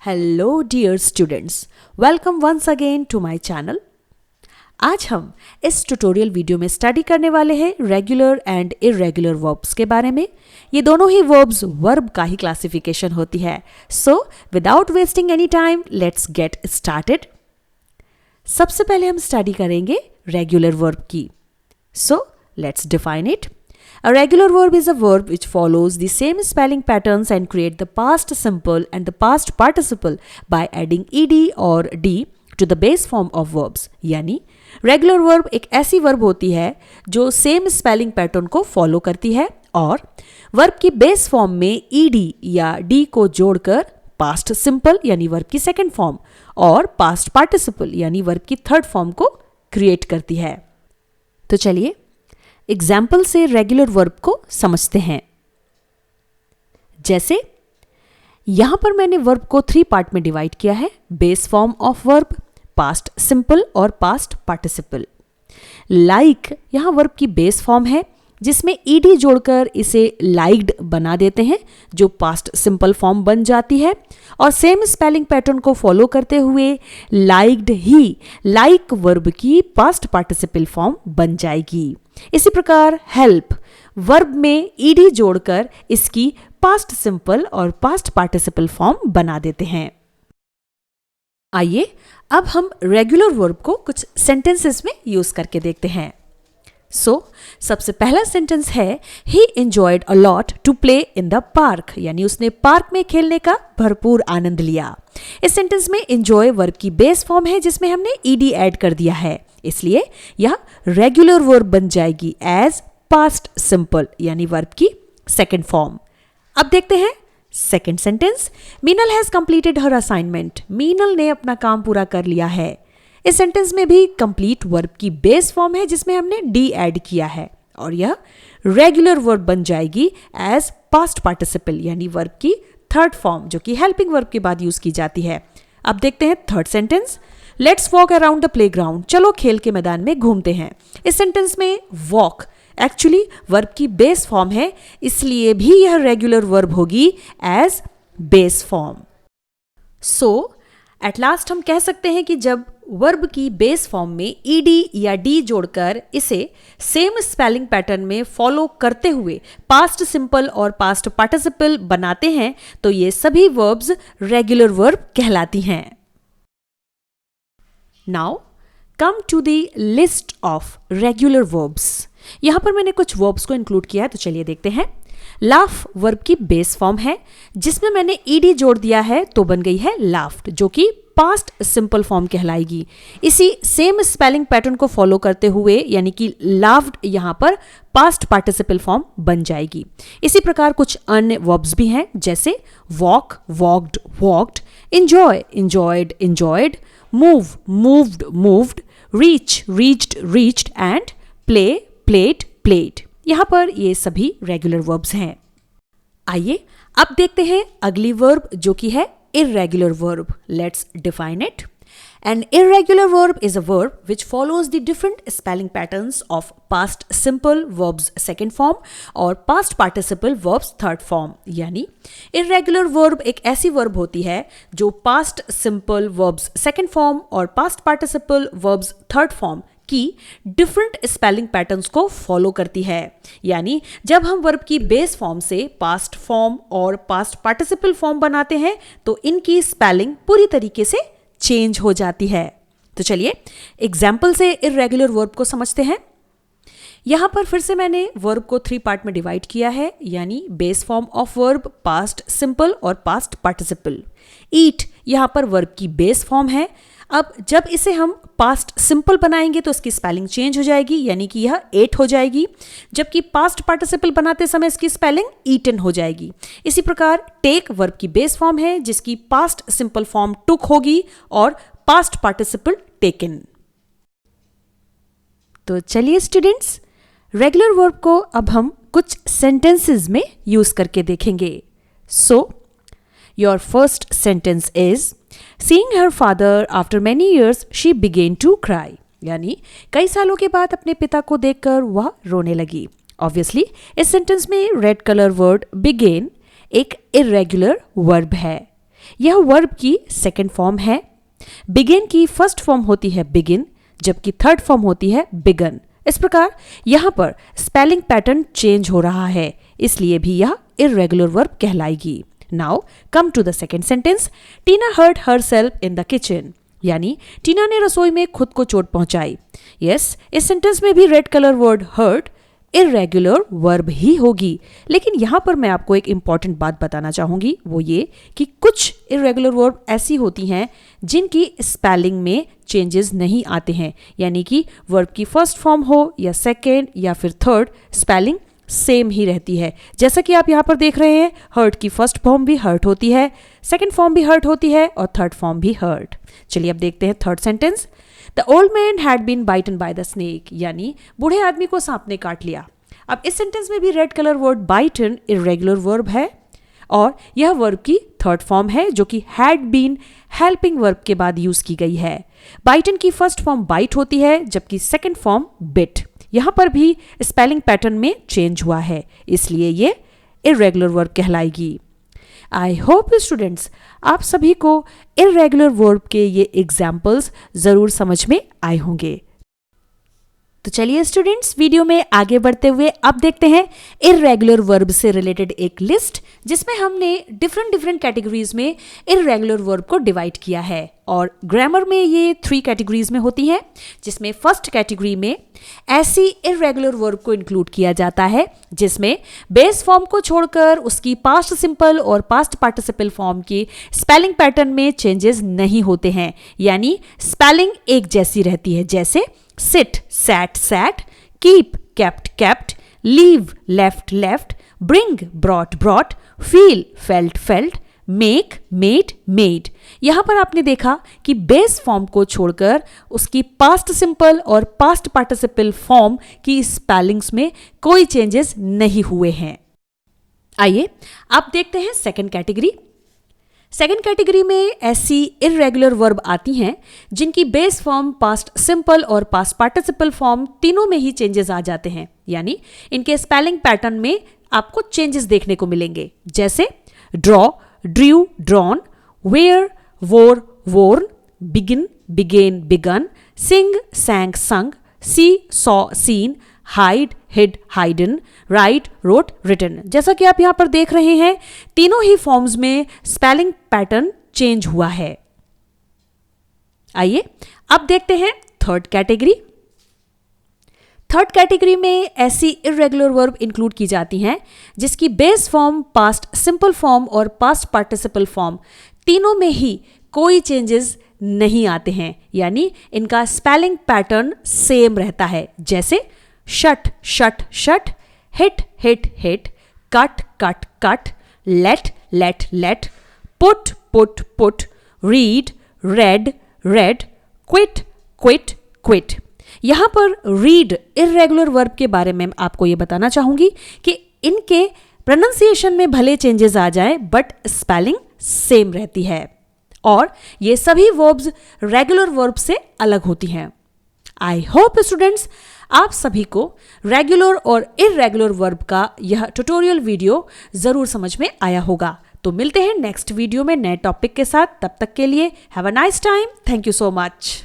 Hello dear students, welcome once again to my channel. आज हम इस ट्यूटोरियल वीडियो में स्टडी करने वाले हैं रेगुलर एंड इर्रेगुलर वर्ब्स के बारे में। ये दोनों ही वर्ब्स वर्ब का ही क्लासिफिकेशन होती है। So without wasting any time let's get started. सबसे पहले हम स्टडी करेंगे रेगुलर वर्ब की। So let's define it. A regular verb is a verb which follows the same spelling patterns and create the past simple and the past participle by adding ed or d to the base form of verbs। यानी regular verb एक ऐसी verb होती है जो same spelling pattern को follow करती है और verb की base form में ed या d को जोड़कर past simple यानी verb की second form और past participle यानी verb की third form को create करती है। तो चलिए एग्जाम्पल से रेगुलर वर्ब को समझते हैं। जैसे यहां पर मैंने वर्ब को 3 पार्ट में डिवाइड किया है, base form of verb, past simple और पास्ट पार्टिसिपल। लाइक यहां वर्ब की बेस फॉर्म है जिसमें ईडी जोड़कर इसे लाइक्ड बना देते हैं जो पास्ट सिंपल फॉर्म बन जाती है और सेम स्पेलिंग पैटर्न को फॉलो करते हुए लाइक्ड ही लाइक वर्ब की पास्ट पार्टिसिपल फॉर्म बन जाएगी। इसी प्रकार हेल्प वर्ब में ईडी जोड़कर इसकी पास्ट सिंपल और पास्ट पार्टिसिपल फॉर्म बना देते हैं। आइए अब हम रेगुलर वर्ब को कुछ सेंटेंसेस में यूज करके देखते हैं। सबसे पहला सेंटेंस है he enjoyed a lot to play in the park, यानी उसने पार्क में खेलने का भरपूर आनंद लिया। इस सेंटेंस में एंजॉय वर्ब की बेस फॉर्म है जिसमें हमने ईडी ऐड कर दिया है, इसलिए यह रेगुलर वर्ब बन जाएगी एज पास्ट सिंपल यानी वर्ब की सेकेंड फॉर्म। अब देखते हैं second sentence. Meenal has completed her assignment, Meenal ने अपना काम पूरा कर लिया है। इस सेंटेंस में भी कंप्लीट वर्ब की बेस फॉर्म है जिसमें हमने डी ऐड किया है और यह रेगुलर वर्ब बन जाएगी एज पास्ट पार्टिसिपल यानी वर्ब की थर्ड फॉर्म जो कि हेल्पिंग वर्ब के बाद यूज की जाती है। अब देखते हैं third sentence. Let's walk around the playground, चलो खेल के मैदान में घूमते हैं। इस सेंटेंस में वॉक एक्चुअली वर्ब की बेस फॉर्म है, इसलिए भी यह रेगुलर वर्ब होगी as base form. So at last हम कह सकते हैं कि जब वर्ब की बेस फॉर्म में ईडी या डी जोड़कर इसे सेम स्पेलिंग पैटर्न में फॉलो करते हुए पास्ट सिंपल और पास्ट पार्टिसिपल बनाते हैं तो ये सभी वर्ब्स रेगुलर वर्ब कहलाती हैं। Now come to the list of regular verbs. यहां पर मैंने कुछ वर्ब्स को इंक्लूड किया है, तो चलिए देखते हैं। लाफ वर्ब की बेस फॉर्म है जिसमें मैंने ईडी जोड़ दिया है तो बन गई है लाफ्ड जो कि पास्ट सिंपल फॉर्म कहलाएगी। इसी सेम स्पेलिंग पैटर्न को फॉलो करते हुए यानी कि लाफ्ड यहां पर पास्ट पार्टिसिपल फॉर्म बन जाएगी। इसी प्रकार कुछ अन्य वर्ब्स भी हैं जैसे walk walked walked, enjoy enjoyed enjoyed, move moved moved, reach reached reached and play played played. यहां पर ये सभी रेगुलर वर्ब्स हैं। आइए अब देखते हैं अगली वर्ब जो कि है irregular verb. Let's define it. An irregular verb is a verb which follows the different spelling patterns of past simple verbs second form और past participle verbs third form। यानी irregular verb एक ऐसी verb होती है जो past simple verbs second form और past participle verbs third form की different spelling patterns को फॉलो करती है। यानी जब हम वर्ब की बेस फॉर्म से पास्ट फॉर्म और पास्ट पार्टिसिपल फॉर्म बनाते हैं तो इनकी स्पेलिंग पूरी तरीके से चेंज हो जाती है। तो चलिए एग्जाम्पल से इर्रेगुलर वर्ब को समझते हैं। यहां पर फिर से मैंने वर्ब को 3 पार्ट में डिवाइड किया है, यानी base form of verb, past simple और पास्ट पार्टिसिपल। ईट यहां पर वर्ब की बेस फॉर्म है। अब जब इसे हम पास्ट सिंपल बनाएंगे तो इसकी स्पेलिंग चेंज हो जाएगी यानी कि यह एट हो जाएगी, जबकि पास्ट पार्टिसिपल बनाते समय इसकी स्पेलिंग ईटन हो जाएगी। इसी प्रकार टेक वर्ब की बेस फॉर्म है जिसकी पास्ट सिंपल फॉर्म टुक होगी और पास्ट पार्टिसिपल टेकन। तो चलिए स्टूडेंट्स रेगुलर वर्ब को अब हम कुछ सेंटेंसेस में यूज करके देखेंगे। So your first sentence is Seeing her father after many years, she began to cry. यानी कई सालों के बाद अपने पिता को देखकर वह रोने लगी। Obviously, इस सेंटेंस में रेड कलर वर्ड began एक irregular वर्ब है। यह वर्ब की सेकेंड फॉर्म है। बिगिन की फर्स्ट फॉर्म होती है बिगिन, जबकि थर्ड फॉर्म होती है बिगन। इस प्रकार यहां पर स्पेलिंग पैटर्न चेंज हो रहा है, इसलिए भी यह इर्रेगुलर वर्ब कहलाएगी। Now come to the second sentence. Tina hurt herself in the kitchen, यानी टीना ने रसोई में खुद को चोट पहुंचाई। यस, इस सेंटेंस में भी red colour word hurt irregular verb ही होगी, लेकिन यहां पर मैं आपको एक इंपॉर्टेंट बात बताना चाहूंगी, वो ये कि कुछ इर्रेगुलर वर्ब ऐसी होती हैं जिनकी स्पेलिंग में चेंजेस नहीं आते हैं, यानी कि वर्ब की फर्स्ट फॉर्म हो या सेकेंड या फिर थर्ड, स्पेलिंग सेम ही रहती है। जैसा कि आप यहां पर देख रहे हैं, हर्ट की फर्स्ट फॉर्म भी हर्ट होती है, सेकेंड फॉर्म भी हर्ट होती है और थर्ड फॉर्म भी हर्ट। चलिए अब देखते हैं third sentence. The old man had been bitten by the snake, यानी बूढ़े आदमी को सांप ने काट लिया। अब इस सेंटेंस में भी red colour word bitten irregular verb है और यह वर्ब की थर्ड फॉर्म है, जो कि हैड बीन हेल्पिंग वर्ब के बाद यूज की गई है। बाइटन की फर्स्ट फॉर्म बाइट होती है, जबकि सेकेंड फॉर्म बिट। यहां पर भी स्पेलिंग पैटर्न में चेंज हुआ है, इसलिए ये इर्रेगुलर वर्ब कहलाएगी। आई होप स्टूडेंट्स आप सभी को इर्रेगुलर वर्ब के ये एग्जाम्पल्स जरूर समझ में आए होंगे। तो चलिए स्टूडेंट्स, वीडियो में आगे बढ़ते हुए अब देखते हैं इर्रेगुलर वर्ब से रिलेटेड एक लिस्ट, जिसमें हमने डिफरेंट कैटेगरीज में इर्रेगुलर वर्ब को डिवाइड किया है और ग्रामर में ये 3 कैटेगरीज में होती हैं, जिसमें फर्स्ट कैटेगरी में ऐसी इर्रेगुलर वर्ब को इंक्लूड किया जाता है जिसमें बेस फॉर्म को छोड़कर उसकी पास्ट सिंपल और पास्ट पार्टिसिपल फॉर्म की स्पेलिंग पैटर्न में चेंजेस नहीं होते हैं, यानी स्पेलिंग एक जैसी रहती है, जैसे sit sat sat, keep kept kept, leave left left, bring brought brought, feel felt felt, make made made। यहां पर आपने देखा कि बेस फॉर्म को छोड़कर उसकी पास्ट सिंपल और पास्ट पार्टिसिपल फॉर्म की स्पेलिंग्स में कोई चेंजेस नहीं हुए हैं। आइए अब देखते हैं सेकंड कैटेगरी। सेकेंड कैटेगरी में ऐसी इर्रेगुलर वर्ब आती हैं जिनकी बेस फॉर्म, पास्ट सिंपल और पास्ट पार्टिसिपल फॉर्म तीनों में ही चेंजेस आ जाते हैं, यानी इनके स्पेलिंग पैटर्न में आपको चेंजेस देखने को मिलेंगे, जैसे draw, drew, drawn, wear, wore, worn, begin, began, begun, sing, sang, sung, see, saw, seen, hide, hid, hidden, write, wrote, written. जैसा कि आप यहां पर देख रहे हैं, तीनों ही फॉर्म्स में स्पेलिंग पैटर्न चेंज हुआ है। आइए अब देखते हैं थर्ड कैटेगरी। थर्ड कैटेगरी में ऐसी इर्रेगुलर वर्ब इंक्लूड की जाती हैं जिसकी base form, past simple form और पास्ट पार्टिसिपल फॉर्म तीनों में ही कोई चेंजेस नहीं आते हैं, यानी इनका स्पेलिंग पैटर्न सेम रहता है, जैसे shut, shut, shut, hit, hit, hit, cut, cut, cut, let, let, let, put, put, put, read, read, read, quit, quit, quit. यहां पर रीड इर्रेगुलर वर्ब के बारे में आपको यह बताना चाहूंगी कि इनके प्रोनाउंसिएशन में भले चेंजेस आ जाएं, बट स्पेलिंग सेम रहती है और ये सभी वर्ब्स रेगुलर वर्ब से अलग होती हैं। आई होप स्टूडेंट्स आप सभी को रेगुलर और इर्रेगुलर वर्ब का यह ट्यूटोरियल वीडियो जरूर समझ में आया होगा। तो मिलते हैं नेक्स्ट वीडियो में नए टॉपिक के साथ। तब तक के लिए have a nice time. Thank you so much.